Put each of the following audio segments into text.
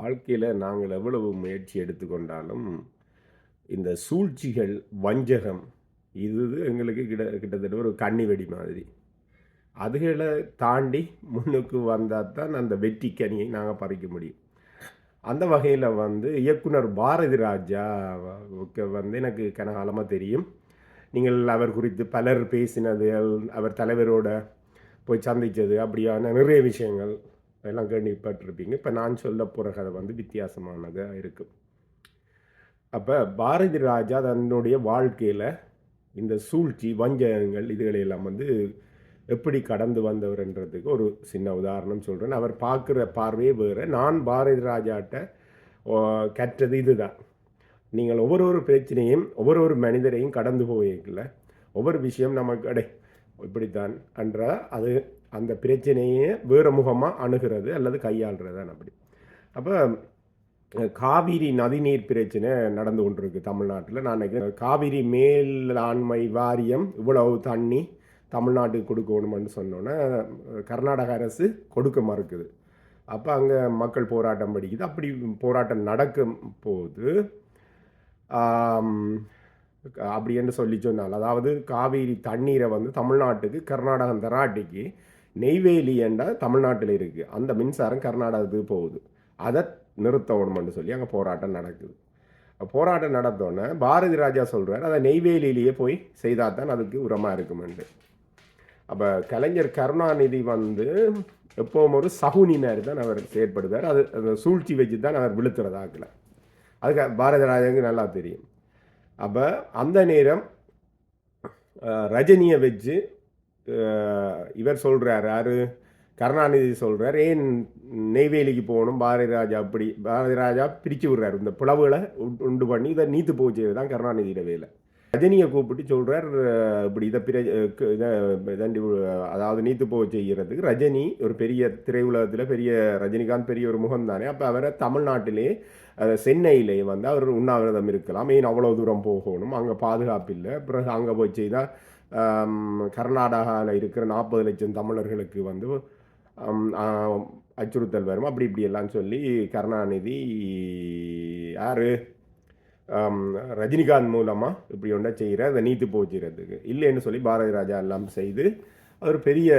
வாழ்க்கையில் நாங்கள் எவ்வளவு முயற்சி எடுத்துக்கொண்டாலும் இந்த சூழ்ச்சிகள், வஞ்சகம் இது எங்களுக்கு கிட்டத்தட்ட ஒரு கண்ணி வெடி மாதிரி. அதுகளை தாண்டி முன்னுக்கு வந்தால் தான் அந்த வெற்றி கனியை நாங்கள் பறிக்க முடியும். அந்த வகையில் இயக்குனர் பாரதி ராஜாவுக்கு எனக்கு கனகாலமாக தெரியும். நீங்கள் அவர் குறித்து பலர் பேசினது, அவர் தலைவரோட போய் சந்தித்தது, அப்படியான நிறைய விஷயங்கள் எல்லாம் கேள்விப்பட்டிருப்பீங்க. இப்போ நான் சொல்ல போகிற கதை வித்தியாசமானதாக இருக்கும். அப்போ பாரதி ராஜா தன்னுடைய வாழ்க்கையில் இந்த சூழ்ச்சி, வஞ்சகங்கள் இதுகளையெல்லாம் எப்படி கடந்து வந்தவர்ன்றதுக்கு ஒரு சின்ன உதாரணம் சொல்கிறேன். அவர் பார்க்குற பார்வையே வேறு. நான் பாரதி ராஜாட்ட கற்றது இதுதான். நீங்கள் ஒவ்வொரு பிரச்சனையும் ஒவ்வொரு மனிதரையும் கடந்து போயிருக்கல, ஒவ்வொரு விஷயம் நமக்கு இப்படித்தான் என்ற அது அந்த பிரச்சனையே வேறு முகமாக அணுகிறது அல்லது கையாளுறது தான் அப்படி. அப்போ காவிரி நதிநீர் பிரச்சனை நடந்து கொண்டிருக்கு தமிழ்நாட்டில். நான் நினைக்கிறேன் காவிரி மேலாண்மை வாரியம் இவ்வளவு தண்ணி தமிழ்நாட்டுக்கு கொடுக்கணும்னு சொன்னோன்னே கர்நாடக அரசு கொடுக்க மறுக்குது. அப்போ அங்கே மக்கள் போராட்டம் படிக்குது. அப்படி போராட்டம் நடக்கும் போது அப்படி என்று சொல்லி சொன்னால், அதாவது காவிரி தண்ணீரை தமிழ்நாட்டுக்கு கர்நாடகம் தராட்டிக்கு நெய்வேலி என்றால் தமிழ்நாட்டில் இருக்குது, அந்த மின்சாரம் கர்நாடகத்துக்கு போகுது, அதை நிறுத்தணும்னு சொல்லி அங்கே போராட்டம் நடக்குது. போராட்டம் நடத்தோன்னே பாரதி ராஜா சொல்கிறார், அதை நெய்வேலியிலேயே போய் செய்தால் தான் அதுக்கு உரமாக இருக்குமெண்டு. அப்போ கலைஞர் கருணாநிதி எப்பவும் ஒரு சகுனி மாதிரி தான் அவர் செயற்படுவார். அது அந்த சூழ்ச்சி வச்சு தான் அவர் விழுத்துறதாக்கல. அதுக்கு பாரதி ராஜாவுக்கு நல்லா தெரியும். அப்போ அந்த நேரம் ரஜினியை வச்சு இவர் சொல்கிறார், யார், கருணாநிதி சொல்கிறார், ஏன் நெய்வேலிக்கு போகணும் பாரதி ராஜா. அப்படி பாரதி ராஜா பிரித்து விடுறார். இந்த பிளவுகளை உண்டு பண்ணி இதை நீத்து போச்சு தான் கருணாநிதியோட வேலை. ரஜினியை கூப்பிட்டு சொல்கிறார், இப்படி அதாவது நீத்து போக செய்கிறதுக்கு ரஜினி ஒரு பெரிய திரையுலகத்தில் பெரிய ரஜினிகாந்த் பெரிய ஒரு முகம் தானே. அப்போ அவரை தமிழ்நாட்டிலே சென்னையிலே அவர் உண்ணாவிரதம் இருக்கலாம், ஏன் அவ்வளோ தூரம் போகணும், அங்கே பாதுகாப்பு இல்லை, பிறகு அங்கே போய் செய்தால் கர்நாடகாவில் இருக்கிற 40 லட்சம் தமிழர்களுக்கு அச்சுறுத்தல் வரும், அப்படி இப்படி எல்லாம் சொல்லி கருணாநிதி யார் ரஜினிகாந்த் மூலமாக இப்படி ஒன்றா செய்கிற அதை நீத்து போச்சுறதுக்கு இல்லைன்னு சொல்லி பாரதி ராஜா எல்லாம் செய்து அது பெரிய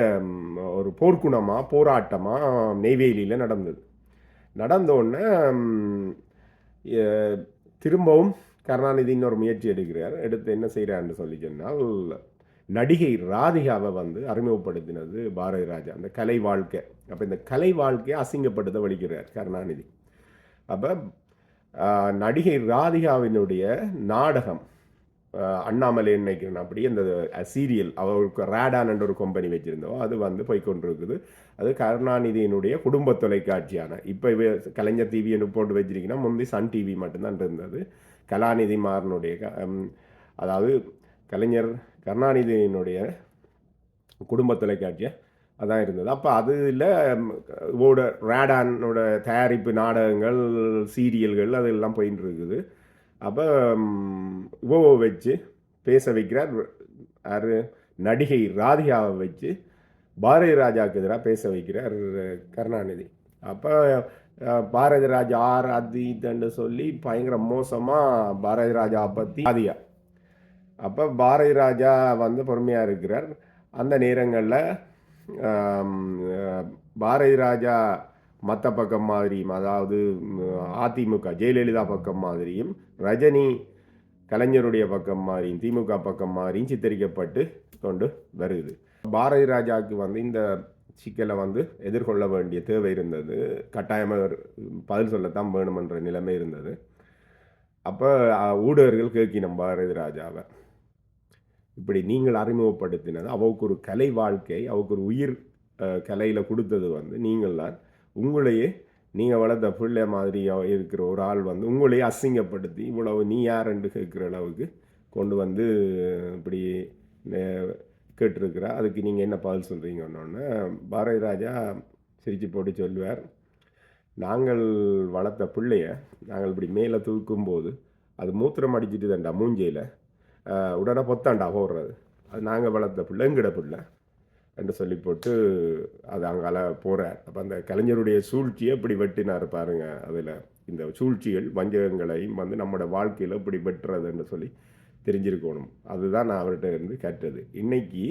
ஒரு போர்க்குணமாக போராட்டமாக நெய்வேலியில் நடந்தது. நடந்தோடனே திரும்பவும் கருணாநிதின்னு ஒரு முயற்சி எடுத்து என்ன செய்கிறான்னு சொல்லி சொன்னால், நடிகை ராதிகாவை அறிமுகப்படுத்தினது பாரதி ராஜா, அந்த கலை வாழ்க்கை. அப்போ இந்த கலை வாழ்க்கையை அசிங்கப்படுத்த வலிக்கிறார் கருணாநிதி. அப்போ நடிகை ராதிகாவினுடைய நாடகம் அண்ணாமலை நினைக்கிறேன், அப்படி அந்த சீரியல் அவருக்கு ரேடான் என்ற ஒரு கம்பெனி வச்சுருந்தோம், அது போய்கொண்டிருக்குது. அது கருணாநிதியினுடைய குடும்ப தொலைக்காட்சியான, இப்போ கலைஞர் டிவின்னு போட்டு வச்சிருக்கீங்கன்னா முந்தி சன் டிவி மட்டும்தான் இருந்தது. கலாநிதி மாறனுடைய அதாவது கலைஞர் கருணாநிதியினுடைய குடும்ப தொலைக்காட்சியை அதான் இருந்தது. அப்போ அதில் ரேடானோட தயாரிப்பு நாடகங்கள், சீரியல்கள் அதெல்லாம் போயின்னு இருக்குது. அப்போ இவோ வச்சு பேச வைக்கிறார், யார், நடிகை ராதிகாவை வச்சு பாரதி ராஜாவுக்கு எதிராக பேச வைக்கிறார் கருணாநிதி. அப்போ பாரதி ராஜா அது இதுன்னு சொல்லி பயங்கர மோசமாக பாரதி ராஜா பற்றி ராதிகா. அப்போ பாரதி ராஜா பொறுமையாக இருக்கிறார். அந்த நேரங்களில் பாரதி ராஜா மற்ற பக்கம் மாதிரியும், அதாவது அதிமுக ஜெயலலிதா பக்கம் மாதிரியும், ரஜினி கலைஞருடைய பக்கம் மாதிரியும், திமுக பக்கம் மாதிரியும் சித்தரிக்கப்பட்டு கொண்டு வருது. பாரதி ராஜாவுக்கு இந்த சிக்கலை எதிர்கொள்ள வேண்டிய தேவை இருந்தது. கட்டாயமாக பதில் சொல்லத்தான் வேணுமென்ற நிலைமை இருந்தது. அப்போ ஊடகர்கள் கேட்கினோம் பாரதி ராஜாவை, இப்படி நீங்கள் அறிமுகப்படுத்தினது அவருக்கு ஒரு கலை வாழ்க்கை, அவருக்கு ஒரு உயிர் கலையில் கொடுத்தது நீங்கள் தான். உங்களையே நீங்கள் வளர்த்த பிள்ளை மாதிரி இருக்கிற ஒரு ஆள் உங்களையே அசிங்கப்படுத்தி இவ்வளவு நீ யார் என்று கேட்குற அளவுக்கு கொண்டு இப்படி கேட்டிருக்கிறா, அதுக்கு நீங்கள் என்ன பதில் சொல்கிறீங்கன்னொன்னே பாரதி ராஜா சிரித்து போட்டு சொல்லுவார், நாங்கள் வளர்த்த பிள்ளைய நாங்கள் இப்படி மேலே தூக்கும்போது அது மூத்திரம் அடிச்சுட்டு தான்டா மூஞ்சையில் உடனே பொத்தாண்டா போடுறது, அது நாங்கள் வளர்த்த பிள்ளை, எங்கிட பிள்ளை, என்று சொல்லி போட்டு அது அங்கால போகிறார். அப்போ அந்த கலைஞருடைய சூழ்ச்சியை இப்படி வெட்டினார் பாருங்க. அதில் இந்த சூழ்ச்சிகள் வஞ்சகங்களையும் வந்து நம்மளோட வாழ்க்கையில் இப்படி வெட்டுறதுன்னு சொல்லி தெரிஞ்சிருக்கணும். அதுதான் நான் அவர்கிட்ட இருந்து கற்றது. இன்னைக்கு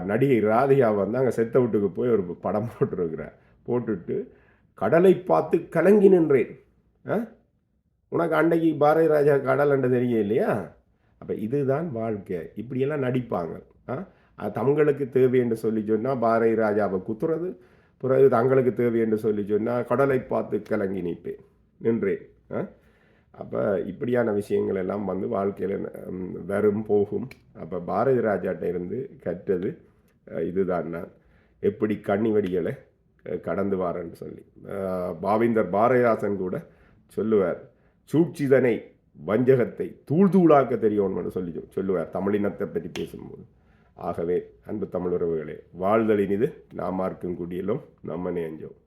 நடிகை ராதிகா வந்து அங்கே செத்த வீட்டுக்கு போய் ஒரு படம் போட்டுருக்கிறார். போட்டுட்டு கடலை பார்த்து கலங்கி நின்றேன். உனக்கு அன்னைக்கு பாரதி ராஜா கடல்ன்ற தெரிய இல்லையா? அப்போ இதுதான் வாழ்க்கை. இப்படியெல்லாம் நடிப்பாங்க. தங்களுக்கு தேவை என்று சொல்லி சொன்னால் பாரதி ராஜாவை குத்துறது, பிறகு தங்களுக்கு தேவை என்று சொல்லி சொன்னால் கடலை பார்த்து கலங்கி நின்றேன். அப்போ இப்படியான விஷயங்கள் எல்லாம் வந்து வாழ்க்கையில் வரும் போகும். அப்போ பாரதி ராஜாட்ட இருந்து கற்றது இதுதான். நான் எப்படி கண்ணி வெடிகளை கடந்து வாரேன்னு சொல்லி பாவேந்தர் பாரதிதாசன் கூட சொல்லுவார், சூழ்ச்சிதனை வஞ்சகத்தை தூள் தூளாக்க தெரியணும்னு சொல்லுவார் தமிழினத்தை பற்றி பேசும்போது. ஆகவே அன்பு தமிழ் உறவுகளே, வாழ்தலின் இது நாமார்க்கும் குடியிலும் நம்மனே அஞ்சோம்.